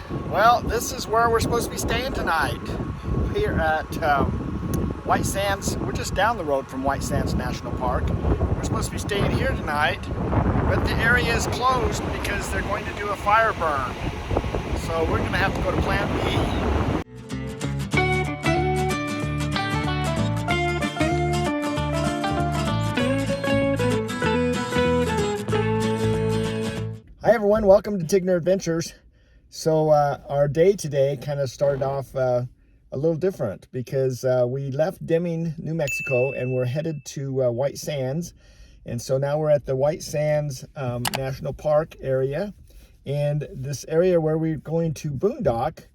Well, this is where we're supposed to be staying tonight. Here at White Sands. We're just down the road from White Sands National Park. We're supposed to be staying here tonight, but the area is closed because they're going to do a fire burn. So we're going to have to go to Plan B. Hi everyone, welcome to Tigner Adventures. So our day today kind of started off a little different because we left Deming, New Mexico, and we're headed to White Sands. And so now we're at the White Sands National Park area, and this area where we're going to boondock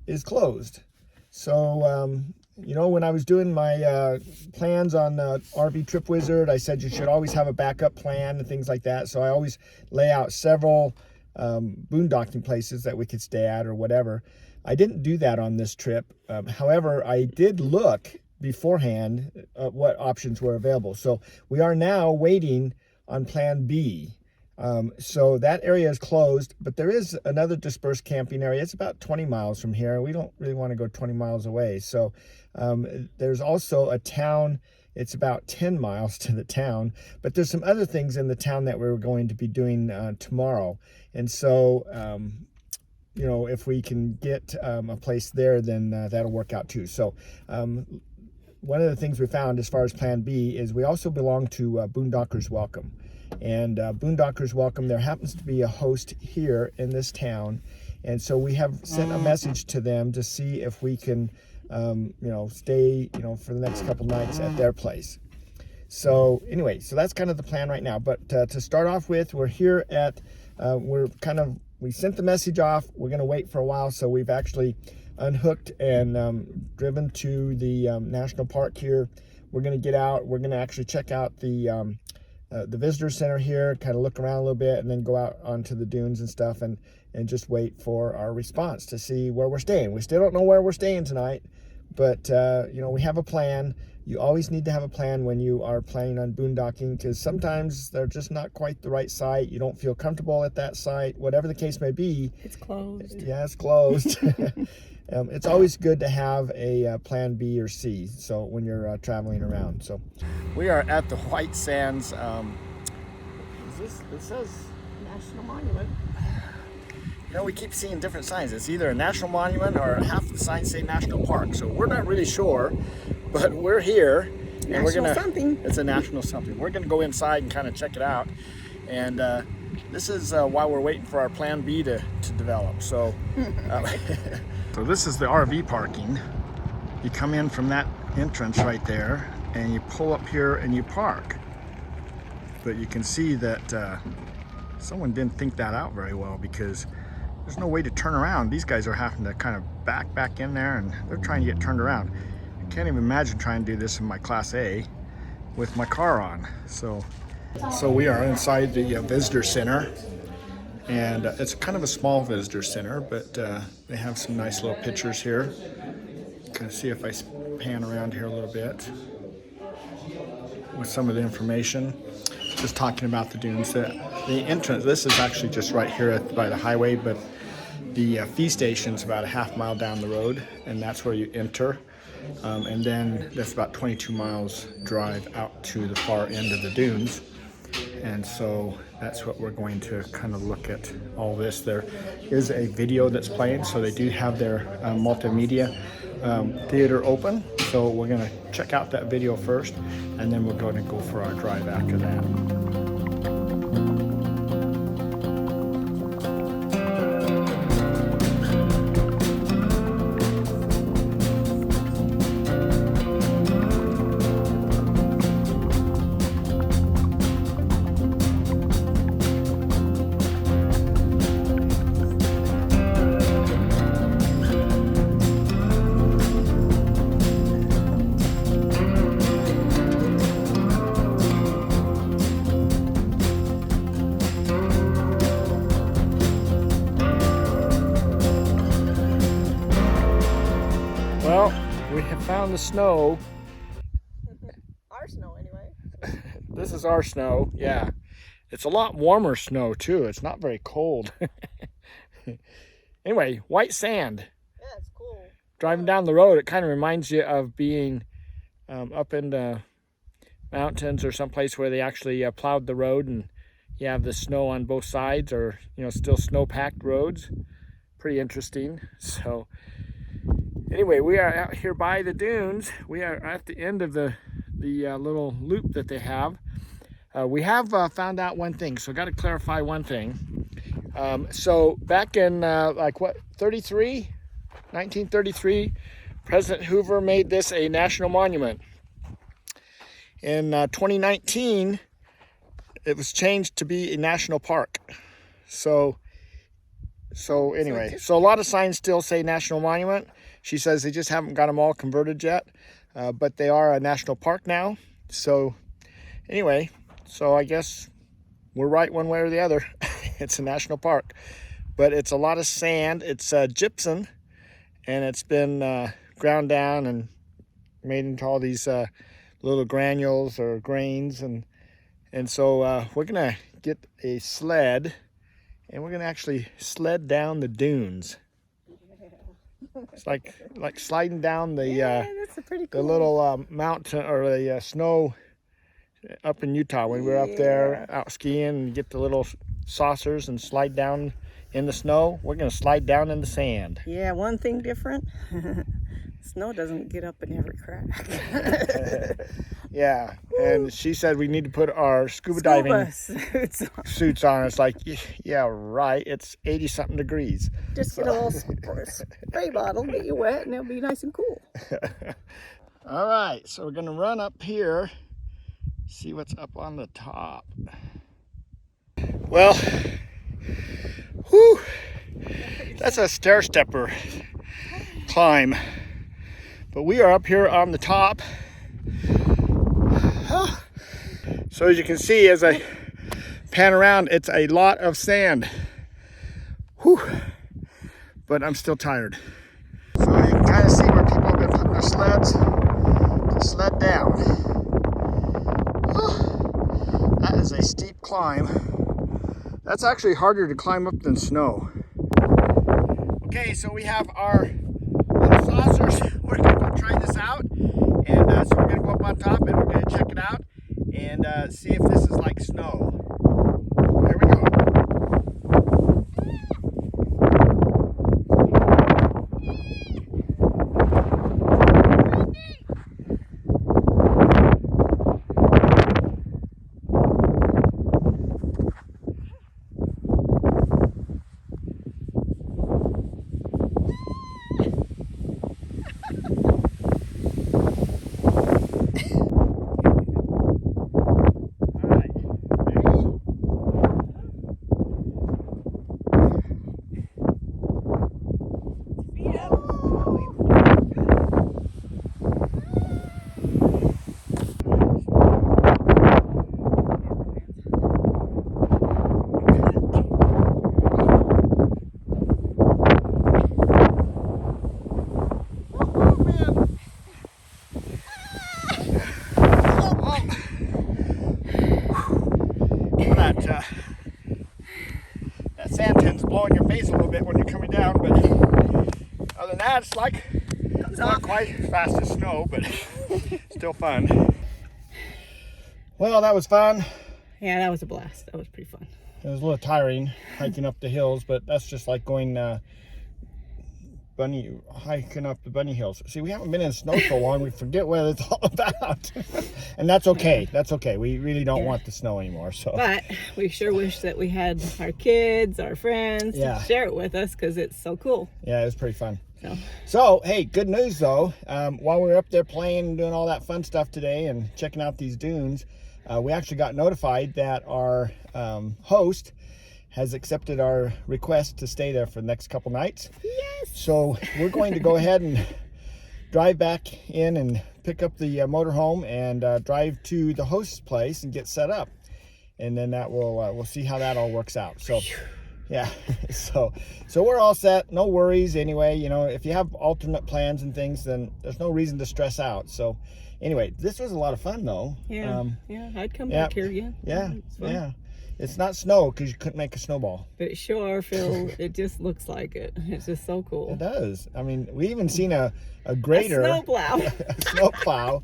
is closed. So you know, when I was doing my plans on RV Trip Wizard, I said you should always have a backup plan and things like that. So I always lay out several boondocking places that we could stay at or whatever. I didn't do that on this trip. However, I did look beforehand at what options were available. So we are now waiting on Plan B. So that area is closed, but there is another dispersed camping area. It's about 20 miles from here. We don't really want to go 20 miles away. So there's also a town. It's about 10 miles to the town, but there's some other things in the town that we're going to be doing tomorrow. And so, you know, if we can get a place there, then that'll work out too. So one of the things we found as far as Plan B is we also belong to Boondockers Welcome. And Boondockers Welcome, there happens to be a host here in this town. And so we have sent a message to them to see if we can, you know, stay, you know, for the next couple nights at their place. So anyway, so that's kind of the plan right now. But to start off with, we're here at, we sent the message off. We're going to wait for a while. So we've actually unhooked and driven to the national park here. We're going to get out. We're going to actually check out the visitor center here, kind of look around a little bit, and then go out onto the dunes and stuff and just wait for our response to see where we're staying. We still don't know where we're staying tonight, but you know, we have a plan. You always need to have a plan when you are planning on boondocking, because sometimes they're just not quite the right site. You don't feel comfortable at that site, whatever the case may be. It's closed. Yeah, it's closed. It's always good to have a plan B or C, so when you're traveling around. So we are at the White Sands. It says National Monument. You know, we keep seeing different signs. It's either a national monument or half the signs say national park. So we're not really sure, but we're here. And we're gonna, something. It's a national something. We're gonna go inside and kind of check it out. And this is while we're waiting for our plan B to develop. So, so this is the RV parking. You come in from that entrance right there and you pull up here and you park. But you can see that someone didn't think that out very well, because there's no way to turn around. These guys are having to kind of back in there, and they're trying to get turned around. I can't even imagine trying to do this in my Class A with my car on. So we are inside the visitor center, and it's kind of a small visitor center, but they have some nice little pictures here. Kind of see if I pan around here a little bit with some of the information. Just talking about the dunes. The entrance, this is actually just right here by the highway, but the fee station's about a half mile down the road, and that's where you enter. And then that's about 22 miles drive out to the far end of the dunes. And so that's what we're going to kind of look at all this. There is a video that's playing, so they do have their multimedia theater open. So we're going to check out that video first, and then we're going to go for our drive after that. Well, we have found the snow. Our snow, anyway. This is our snow, yeah. It's a lot warmer snow, too. It's not very cold. anyway, white sand. Yeah, it's cool. Driving down the road, it kind of reminds you of being up in the mountains or someplace where they actually plowed the road and you have the snow on both sides, or still snow-packed roads. Pretty interesting. So anyway, we are out here by the dunes. We are at the end of the little loop that they have. We have found out one thing, so I got to clarify one thing. So back in 1933, President Hoover made this a national monument. In 2019, it was changed to be a national park. So anyway, so a lot of signs still say national monument. She says they just haven't got them all converted yet, but they are a national park now. So anyway, so I guess we're right one way or the other. It's a national park, but it's a lot of sand. It's gypsum, and it's been ground down and made into all these little granules or grains, and so we're gonna get a sled, and we're gonna actually sled down the dunes. It's like sliding down the that's a pretty cool. the little mountain or the snow up in Utah when we were up there out skiing and get the little saucers and slide down in the snow. We're gonna slide down in the sand. Yeah, one thing different. Snow doesn't get up in every crack. Yeah, and she said we need to put our scuba diving suits on. It's like, yeah, right. It's 80-something degrees. Just get a little spray bottle, get you wet, and it'll be nice and cool. All right, so we're gonna run up here, see what's up on the top. Well, whew, that's a stair stepper climb. But we are up here on the top. So as you can see, as I pan around, it's a lot of sand. Whew. But I'm still tired. So you can kind of see where people have been putting their sleds to sled down. Whew. That is a steep climb. That's actually harder to climb up than snow. Okay, so we have our little saucers. We're going to go try this out, and so we're going to go up on top and we're going to check it out and see if this is like snow. There we go. That sand tends to blow in your face a little bit when you're coming down, but other than that, it's like not quite as fast as snow, but still fun. Well, that was fun. Yeah, that was a blast. That was pretty fun. It was a little tiring hiking up the hills, but that's just like going hiking up the bunny hills. See, we haven't been in snow so long, we forget what it's all about. And that's okay. That's okay. We really don't want the snow anymore. So, but we sure wish that we had our kids, our friends to share it with us, because it's so cool. Yeah, it was pretty fun. So hey, good news though. While we were up there playing and doing all that fun stuff today and checking out these dunes, we actually got notified that our host has accepted our request to stay there for the next couple nights. Yes. So we're going to go ahead and drive back in and pick up the motorhome and drive to the host's place and get set up. And then that will we'll see how that all works out. So yeah, so we're all set. No worries anyway. You know, if you have alternate plans and things, then there's no reason to stress out. So anyway, this was a lot of fun though. Yeah, I'd come back here again. Yeah, yeah. It's not snow because you couldn't make a snowball. But it sure feels, it just looks like it. It's just so cool. It does. I mean, we even seen a grader. A snowplow. A snowplow.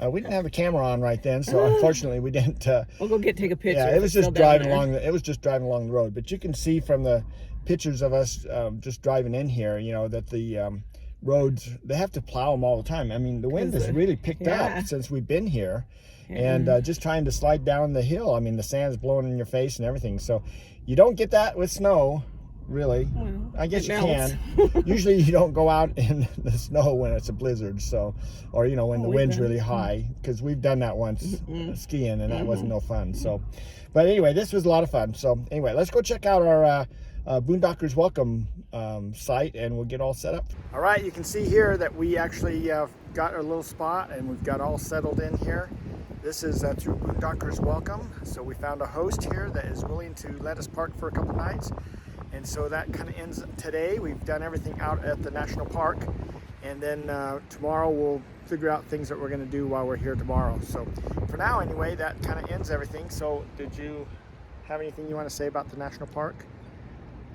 We didn't have a camera on right then, so unfortunately we didn't. We'll go take a picture. Yeah, it was just driving along. It was just driving along the road. But you can see from the pictures of us just driving in here, you know, that the roads, they have to plow them all the time. I mean, the wind has really picked up since we've been here. And just trying to slide down the hill. I mean, the sand's blowing in your face and everything. So you don't get that with snow, really. Well, I guess you can. Usually you don't go out in the snow when it's a blizzard, so, or, you know, when the wind's really high, because we've done that once skiing, and that wasn't no fun. So, but anyway, this was a lot of fun. So anyway, let's go check out our Boondockers Welcome site, and we'll get all set up. All right, you can see here that we actually got our little spot, and we've got all settled in here. This is through Boondockers Welcome. So we found a host here that is willing to let us park for a couple nights. And so that kind of ends today. We've done everything out at the national park. And then tomorrow we'll figure out things that we're going to do while we're here tomorrow. So for now anyway, that kind of ends everything. So did you have anything you want to say about the national park?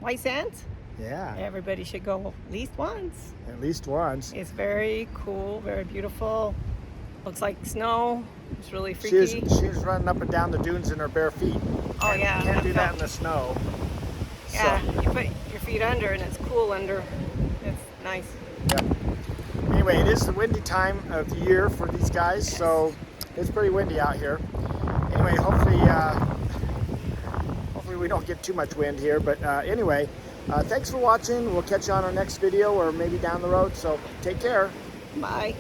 White Sands? Yeah. Everybody should go at least once. At least once. It's very cool, very beautiful. Looks like snow. It's really freaky. She was running up and down the dunes in her bare feet. Oh, yeah. Can't do that in the snow. Yeah, so. You put your feet under and it's cool under. It's nice. Yeah. Anyway, it is the windy time of the year for these guys, so it's pretty windy out here. Anyway, hopefully we don't get too much wind here, but anyway, thanks for watching. We'll catch you on our next video or maybe down the road, so take care. Bye.